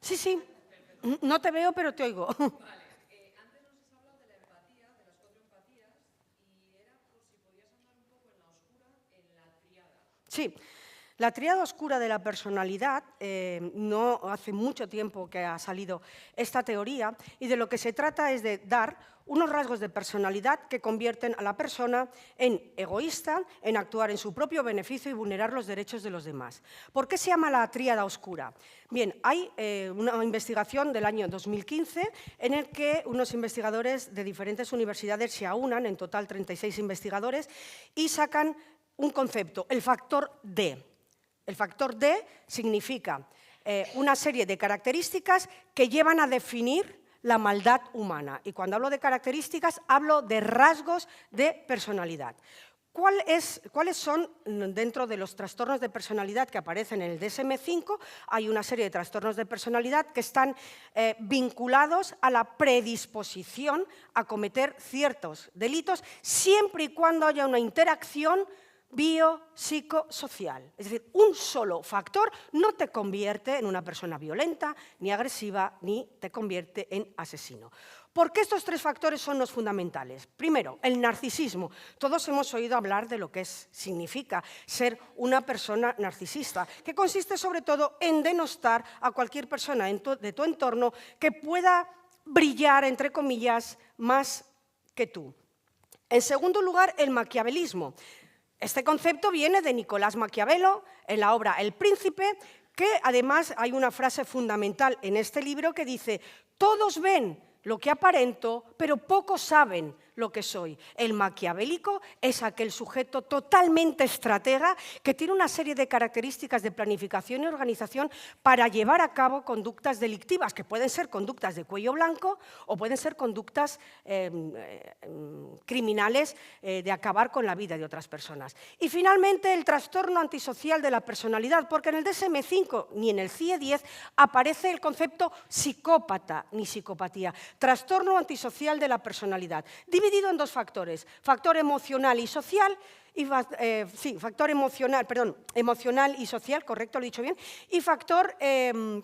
Sí, sí. No te veo, pero te oigo. Antes nos has hablado de la empatía, de las 4 empatías, y era por si podías andar un poco en la oscura, en la tríada. Sí. La tríada oscura de la personalidad, no hace mucho tiempo que ha salido esta teoría, y de lo que se trata es de dar unos rasgos de personalidad que convierten a la persona en egoísta, en actuar en su propio beneficio y vulnerar los derechos de los demás. ¿Por qué se llama la tríada oscura? Bien, hay una investigación del año 2015 en el que unos investigadores de diferentes universidades se aunan, en total 36 investigadores, y sacan un concepto, el factor D. El factor D significa una serie de características que llevan a definir la maldad humana. Y cuando hablo de características, hablo de rasgos de personalidad. ¿Cuáles son, dentro de los trastornos de personalidad que aparecen en el DSM-5, hay una serie de trastornos de personalidad que están vinculados a la predisposición a cometer ciertos delitos, siempre y cuando haya una interacción biopsicosocial. Es decir, un solo factor no te convierte en una persona violenta, ni agresiva, ni te convierte en asesino. ¿Por qué estos 3 factores son los fundamentales? Primero, el narcisismo. Todos hemos oído hablar de lo que significa ser una persona narcisista, que consiste sobre todo en denostar a cualquier persona de tu entorno que pueda brillar, entre comillas, más que tú. En segundo lugar, el maquiavelismo. Este concepto viene de Nicolás Maquiavelo en la obra El Príncipe, que además hay una frase fundamental en este libro que dice: todos ven lo que aparento, pero pocos saben lo que soy. El maquiavélico es aquel sujeto totalmente estratega que tiene una serie de características de planificación y organización para llevar a cabo conductas delictivas, que pueden ser conductas de cuello blanco o pueden ser conductas criminales de acabar con la vida de otras personas. Y finalmente, el trastorno antisocial de la personalidad, porque en el DSM-5 ni en el CIE-10 aparece el concepto psicópata ni psicopatía. Trastorno antisocial de la personalidad, dividido en 2 factores, factor emocional y social, emocional y social, correcto, lo he dicho bien, y factor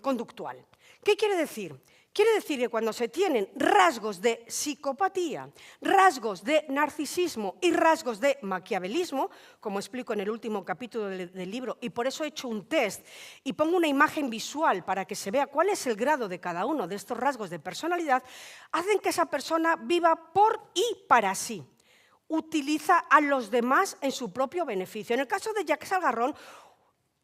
conductual. ¿Qué quiere decir? Quiere decir que cuando se tienen rasgos de psicopatía, rasgos de narcisismo y rasgos de maquiavelismo, como explico en el último capítulo del libro, y por eso he hecho un test y pongo una imagen visual para que se vea cuál es el grado de cada uno de estos rasgos de personalidad, hacen que esa persona viva por y para sí. Utiliza a los demás en su propio beneficio. En el caso de Jacques Algarrón,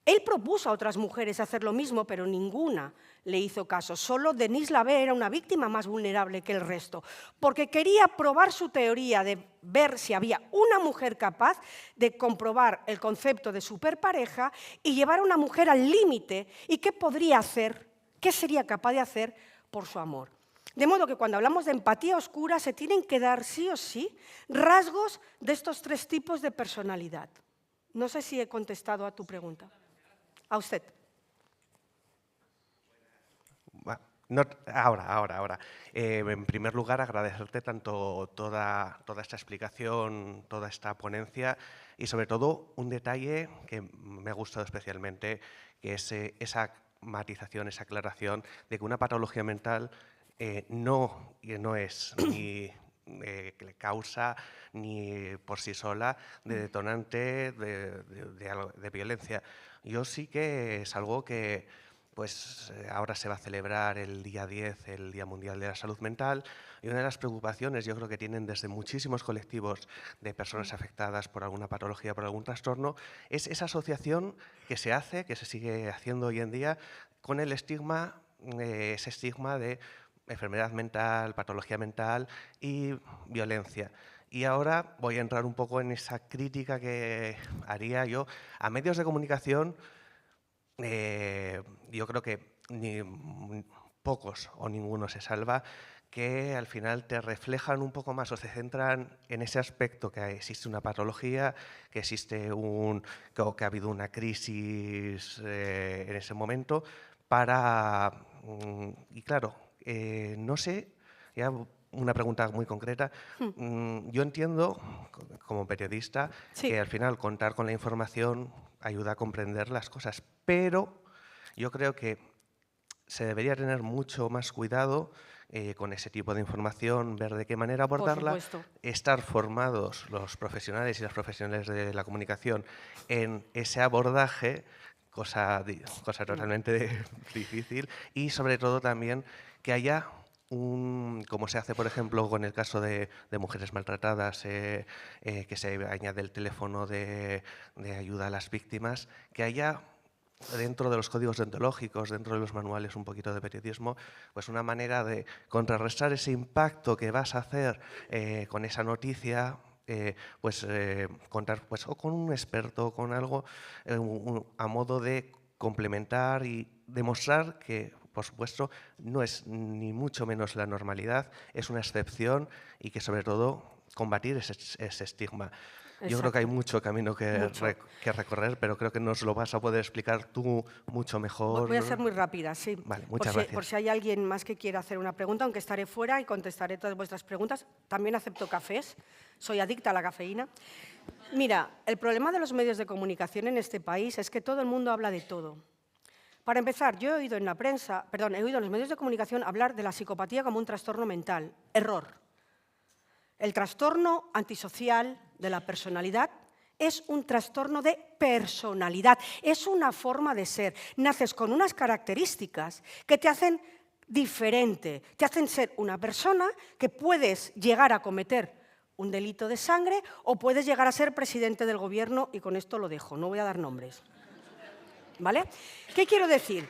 él propuso a otras mujeres hacer lo mismo, pero ninguna le hizo caso. Solo Denise Lavée era una víctima más vulnerable que el resto, porque quería probar su teoría de ver si había una mujer capaz de comprobar el concepto de superpareja y llevar a una mujer al límite y qué podría hacer, qué sería capaz de hacer por su amor. De modo que cuando hablamos de empatía oscura se tienen que dar sí o sí rasgos de estos 3 tipos de personalidad. No sé si he contestado a tu pregunta. A usted. No, ahora. En primer lugar, agradecerte tanto toda esta explicación, toda esta ponencia y sobre todo un detalle que me ha gustado especialmente, que es esa matización, esa aclaración de que una patología mental no es ni causa ni por sí sola de detonante de violencia. Yo sí que es algo que pues ahora se va a celebrar el día 10, el Día Mundial de la Salud Mental, y una de las preocupaciones yo creo que tienen desde muchísimos colectivos de personas afectadas por alguna patología, por algún trastorno, es esa asociación que se hace, que se sigue haciendo hoy en día, con el estigma, ese estigma de enfermedad mental, patología mental y violencia. Y ahora voy a entrar un poco en esa crítica que haría yo a medios de comunicación. Yo creo que ni pocos o ninguno se salva, que al final te reflejan un poco más o se centran en ese aspecto que existe una patología, que existe que ha habido una crisis en ese momento, y claro, no sé, ya una pregunta muy concreta. Yo entiendo, como periodista, Sí. que al final contar con la información ayuda a comprender las cosas, pero yo creo que se debería tener mucho más cuidado con ese tipo de información, ver de qué manera abordarla, Por supuesto. estar formados los profesionales y las profesionales de la comunicación en ese abordaje, cosa totalmente difícil, y sobre todo también que haya como se hace, por ejemplo, con el caso de mujeres maltratadas, que se añade el teléfono de ayuda a las víctimas, que haya dentro de los códigos deontológicos, dentro de los manuales un poquito de periodismo, pues una manera de contrarrestar ese impacto que vas a hacer con esa noticia, contar pues, o con un experto o con algo a modo de complementar y demostrar que, por supuesto, no es ni mucho menos la normalidad, es una excepción y que sobre todo combatir ese estigma. Yo creo que hay mucho camino que recorrer, pero creo que nos lo vas a poder explicar tú mucho mejor. Voy a ser muy rápida, sí. Vale, muchas gracias. Por si hay alguien más que quiera hacer una pregunta, aunque estaré fuera y contestaré todas vuestras preguntas. También acepto cafés, soy adicta a la cafeína. Mira, el problema de los medios de comunicación en este país es que todo el mundo habla de todo. Para empezar, yo he oído en la prensa, perdón, he oído en los medios de comunicación hablar de la psicopatía como un trastorno mental. Error. El trastorno antisocial de la personalidad es un trastorno de personalidad, es una forma de ser. Naces con unas características que te hacen diferente, te hacen ser una persona que puedes llegar a cometer un delito de sangre o puedes llegar a ser presidente del gobierno, y con esto lo dejo, no voy a dar nombres. ¿Vale? ¿Qué quiero decir?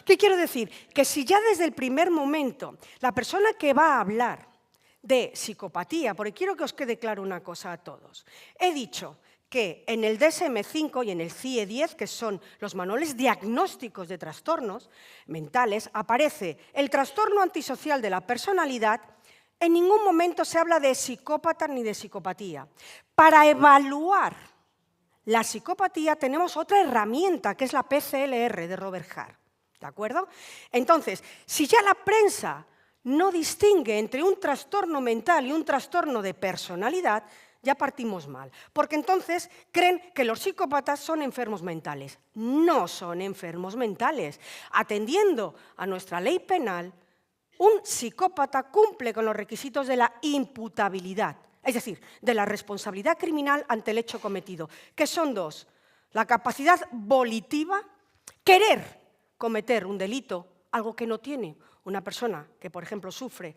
¿Qué quiero decir? Que si ya desde el primer momento la persona que va a hablar de psicopatía, porque quiero que os quede claro una cosa a todos. He dicho que en el DSM-5 y en el CIE-10, que son los manuales diagnósticos de trastornos mentales, aparece el trastorno antisocial de la personalidad. En ningún momento se habla de psicópata ni de psicopatía. Para evaluar la psicopatía tenemos otra herramienta, que es la PCLR de Robert Hart. ¿De acuerdo? Entonces, si ya la prensa no distingue entre un trastorno mental y un trastorno de personalidad, ya partimos mal, porque entonces creen que los psicópatas son enfermos mentales. No son enfermos mentales. Atendiendo a nuestra ley penal, un psicópata cumple con los requisitos de la imputabilidad, es decir, de la responsabilidad criminal ante el hecho cometido, que son dos: la capacidad volitiva, querer cometer un delito, algo que no tiene una persona que, por ejemplo, sufre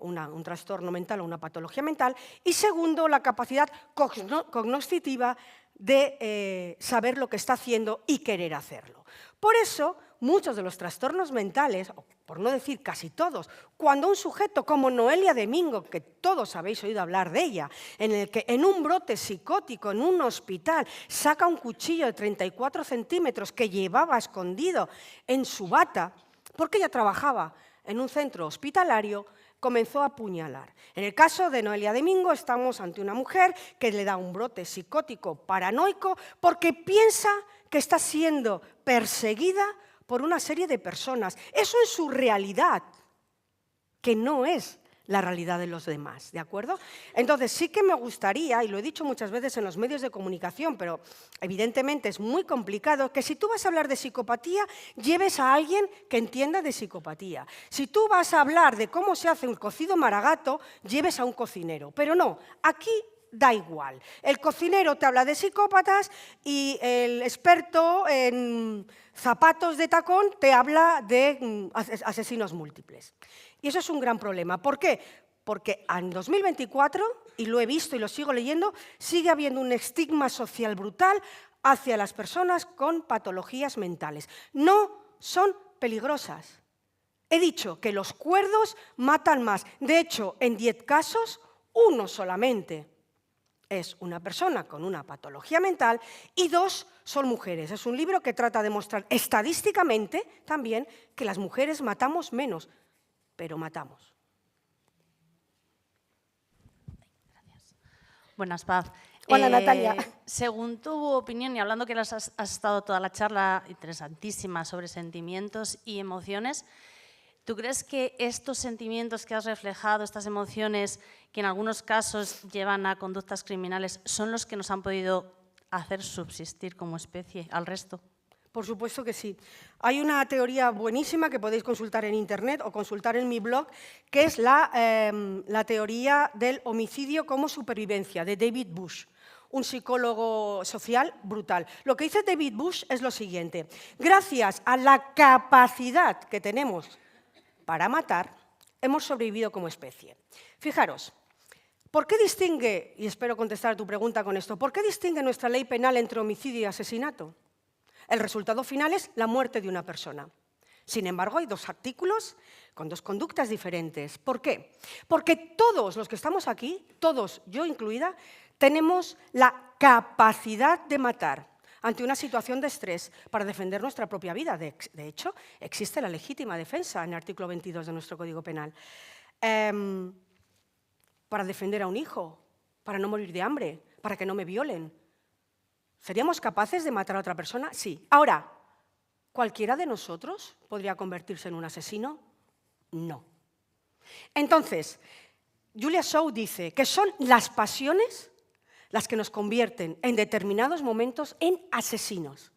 un trastorno mental o una patología mental, y segundo, la capacidad cognoscitiva de saber lo que está haciendo y querer hacerlo. Por eso, muchos de los trastornos mentales, o por no decir casi todos, cuando un sujeto como Noelia Domingo, que todos habéis oído hablar de ella, en el que en un brote psicótico en un hospital saca un cuchillo de 34 centímetros que llevaba escondido en su bata, porque ella trabajaba en un centro hospitalario, comenzó a apuñalar. En el caso de Noelia Domingo estamos ante una mujer que le da un brote psicótico paranoico porque piensa que está siendo perseguida por una serie de personas. Eso es su realidad, que no es la realidad de los demás, ¿de acuerdo? Entonces sí que me gustaría, y lo he dicho muchas veces en los medios de comunicación, pero evidentemente es muy complicado, que si tú vas a hablar de psicopatía, lleves a alguien que entienda de psicopatía. Si tú vas a hablar de cómo se hace un cocido maragato, lleves a un cocinero. Pero no, aquí da igual. El cocinero te habla de psicópatas y el experto en zapatos de tacón te habla de asesinos múltiples. Y eso es un gran problema. ¿Por qué? Porque en 2024, y lo he visto y lo sigo leyendo, sigue habiendo un estigma social brutal hacia las personas con patologías mentales. No son peligrosas. He dicho que los cuerdos matan más. De hecho, en 10 casos, uno solamente es una persona con una patología mental y 2 son mujeres. Es un libro que trata de mostrar estadísticamente también que las mujeres matamos menos, pero matamos. Gracias. Buenas, Paz. Hola, Natalia. Según tu opinión, y hablando que has estado toda la charla interesantísima sobre sentimientos y emociones, ¿tú crees que estos sentimientos que has reflejado, estas emociones que en algunos casos llevan a conductas criminales, son los que nos han podido hacer subsistir como especie al resto? Por supuesto que sí. Hay una teoría buenísima que podéis consultar en Internet o consultar en mi blog, que es la teoría del homicidio como supervivencia, de David Bush, un psicólogo social brutal. Lo que dice David Bush es lo siguiente: gracias a la capacidad que tenemos para matar, hemos sobrevivido como especie. Fijaros, ¿por qué distingue, y espero contestar a tu pregunta con esto, ¿por qué distingue nuestra ley penal entre homicidio y asesinato? El resultado final es la muerte de una persona. Sin embargo, hay 2 artículos con 2 conductas diferentes. ¿Por qué? Porque todos los que estamos aquí, todos, yo incluida, tenemos la capacidad de matar ante una situación de estrés para defender nuestra propia vida. De hecho, existe la legítima defensa en el artículo 22 de nuestro Código Penal. Para defender a un hijo, para no morir de hambre, para que no me violen. ¿Seríamos capaces de matar a otra persona? Sí. Ahora, ¿cualquiera de nosotros podría convertirse en un asesino? No. Entonces, Julia Shaw dice que son las pasiones las que nos convierten en determinados momentos en asesinos.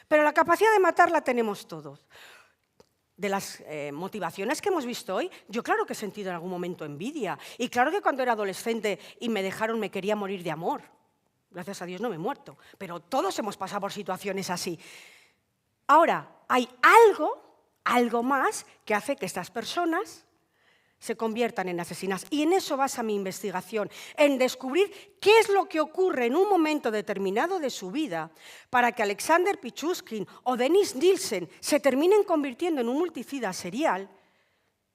Pero la capacidad de matar la tenemos todos. De las motivaciones que hemos visto hoy, yo claro que he sentido en algún momento envidia. Y claro que cuando era adolescente y me dejaron me quería morir de amor. Gracias a Dios no me he muerto, pero todos hemos pasado por situaciones así. Ahora, hay algo más que hace que estas personas se conviertan en asesinas. Y en eso basa mi investigación, en descubrir qué es lo que ocurre en un momento determinado de su vida para que Alexander Pichushkin o Dennis Nielsen se terminen convirtiendo en un multicida serial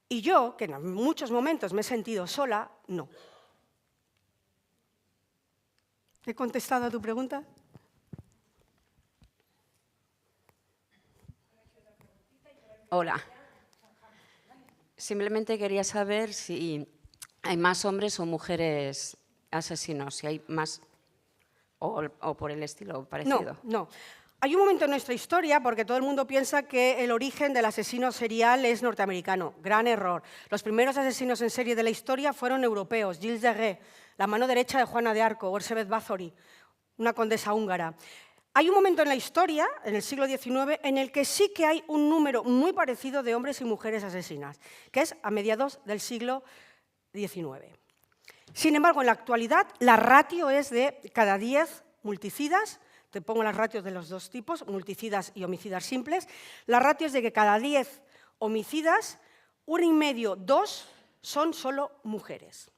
y yo, que en muchos momentos me he sentido sola, no. ¿He contestado a tu pregunta? Hola. Simplemente quería saber si hay más hombres o mujeres asesinos, si hay más o por el estilo parecido. No. Hay un momento en nuestra historia, porque todo el mundo piensa que el origen del asesino serial es norteamericano. Gran error. Los primeros asesinos en serie de la historia fueron europeos. Gilles de Rais, la mano derecha de Juana de Arco, o Elizabeth Bathory, una condesa húngara. Hay un momento en la historia, en el siglo XIX, en el que sí que hay un número muy parecido de hombres y mujeres asesinas, que es a mediados del siglo XIX. Sin embargo, en la actualidad, la ratio es de cada 10 multicidas. Te pongo las ratios de los dos tipos, multicidas y homicidas simples. La ratio es de que cada 10 homicidas, 1,5, 2 son solo mujeres.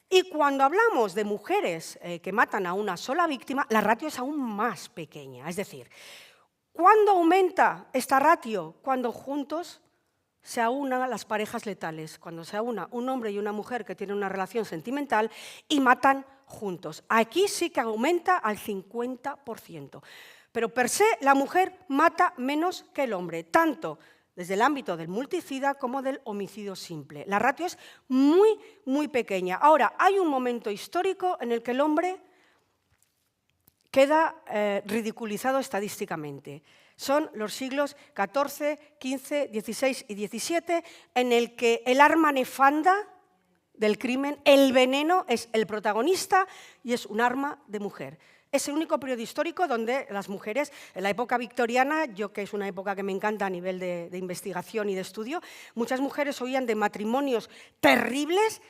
Y cuando hablamos de mujeres que matan a una sola víctima, la ratio es aún más pequeña. Es decir, ¿cuándo aumenta esta ratio? Cuando juntos se aunan las parejas letales, cuando se aúna un hombre y una mujer que tienen una relación sentimental y matan juntos. Aquí sí que aumenta al 50%. Pero per se la mujer mata menos que el hombre, tanto desde el ámbito del multicida como del homicidio simple. La ratio es muy, muy pequeña. Ahora, hay un momento histórico en el que el hombre queda ridiculizado estadísticamente. Son los siglos XIV, XV, XVI y XVII, en el que el arma nefanda del crimen, el veneno, es el protagonista y es un arma de mujer. Es el único periodo histórico donde las mujeres, en la época victoriana, yo que es una época que me encanta a nivel de investigación y de estudio, muchas mujeres oían de matrimonios terribles,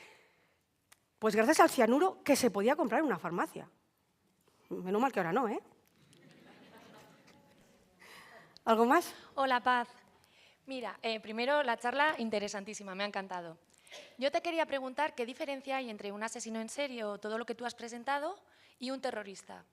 pues gracias al cianuro que se podía comprar en una farmacia. Menos mal que ahora no, ¿eh? ¿Algo más? Hola, Paz. Mira, primero la charla interesantísima, me ha encantado. Yo te quería preguntar qué diferencia hay entre un asesino en serie o todo lo que tú has presentado y un terrorista.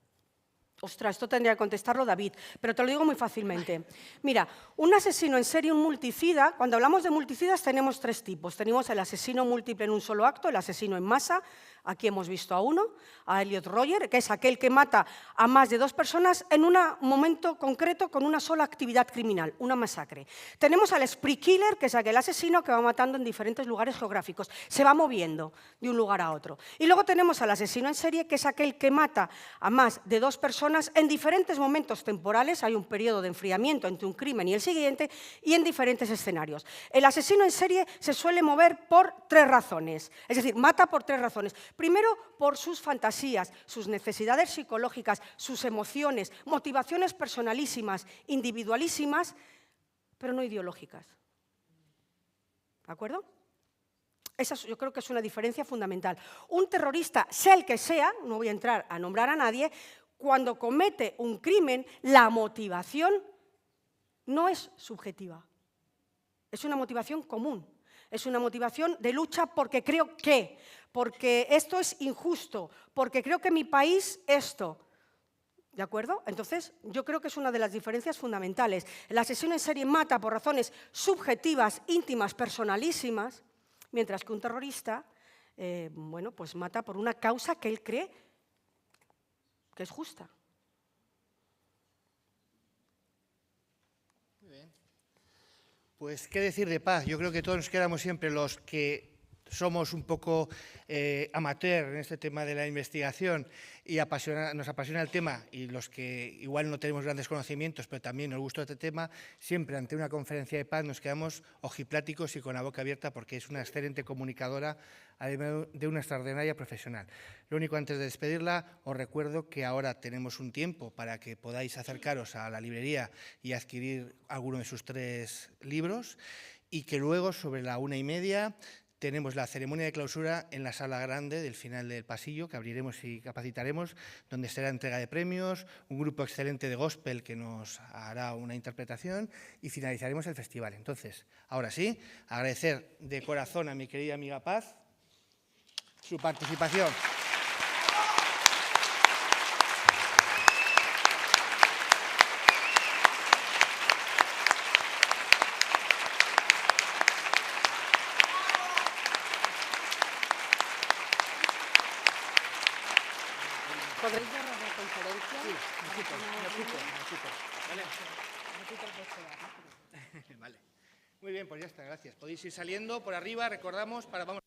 Ostras, esto tendría que contestarlo David, pero te lo digo muy fácilmente. Mira, un asesino en serie, un multicida, cuando hablamos de multicidas tenemos tres tipos. Tenemos el asesino múltiple en un solo acto, el asesino en masa. Aquí hemos visto a uno, a Elliot Roger, que es aquel que mata a más de 2 personas en un momento concreto con una sola actividad criminal, una masacre. Tenemos al spree killer, que es aquel asesino que va matando en diferentes lugares geográficos, se va moviendo de un lugar a otro. Y luego tenemos al asesino en serie, que es aquel que mata a más de 2 personas en diferentes momentos temporales, hay un periodo de enfriamiento entre un crimen y el siguiente, y en diferentes escenarios. El asesino en serie se suele mover por 3 razones, es decir, mata por 3 razones. Primero, por sus fantasías, sus necesidades psicológicas, sus emociones, motivaciones personalísimas, individualísimas, pero no ideológicas. ¿De acuerdo? Esa yo creo que es una diferencia fundamental. Un terrorista, sea el que sea, no voy a entrar a nombrar a nadie, cuando comete un crimen, la motivación no es subjetiva, es una motivación común. Es una motivación de lucha porque creo que, porque esto es injusto, porque creo que mi país esto. ¿De acuerdo? Entonces, yo creo que es una de las diferencias fundamentales. El asesino en serie mata por razones subjetivas, íntimas, personalísimas, mientras que un terrorista, bueno, pues mata por una causa que él cree que es justa. Pues, ¿qué decir de Paz? Yo creo que todos nos quedamos siempre los que somos un poco amateur en este tema de la investigación y nos apasiona el tema, y los que igual no tenemos grandes conocimientos, pero también nos gusta este tema, siempre ante una conferencia de Paz nos quedamos ojipláticos y con la boca abierta porque es una excelente comunicadora, además de una extraordinaria profesional. Lo único, antes de despedirla, os recuerdo que ahora tenemos un tiempo para que podáis acercaros a la librería y adquirir alguno de sus 3 libros, y que luego, sobre la 1:30, tenemos la ceremonia de clausura en la sala grande del final del pasillo, que abriremos y capacitaremos, donde será entrega de premios, un grupo excelente de gospel que nos hará una interpretación y finalizaremos el festival. Entonces, ahora sí, agradecer de corazón a mi querida amiga Paz su participación. ¿Podréis dar la conferencia? Sí, me ocupo. Vale. Muy bien, pues ya está, gracias. Podéis ir saliendo por arriba, recordamos, vamos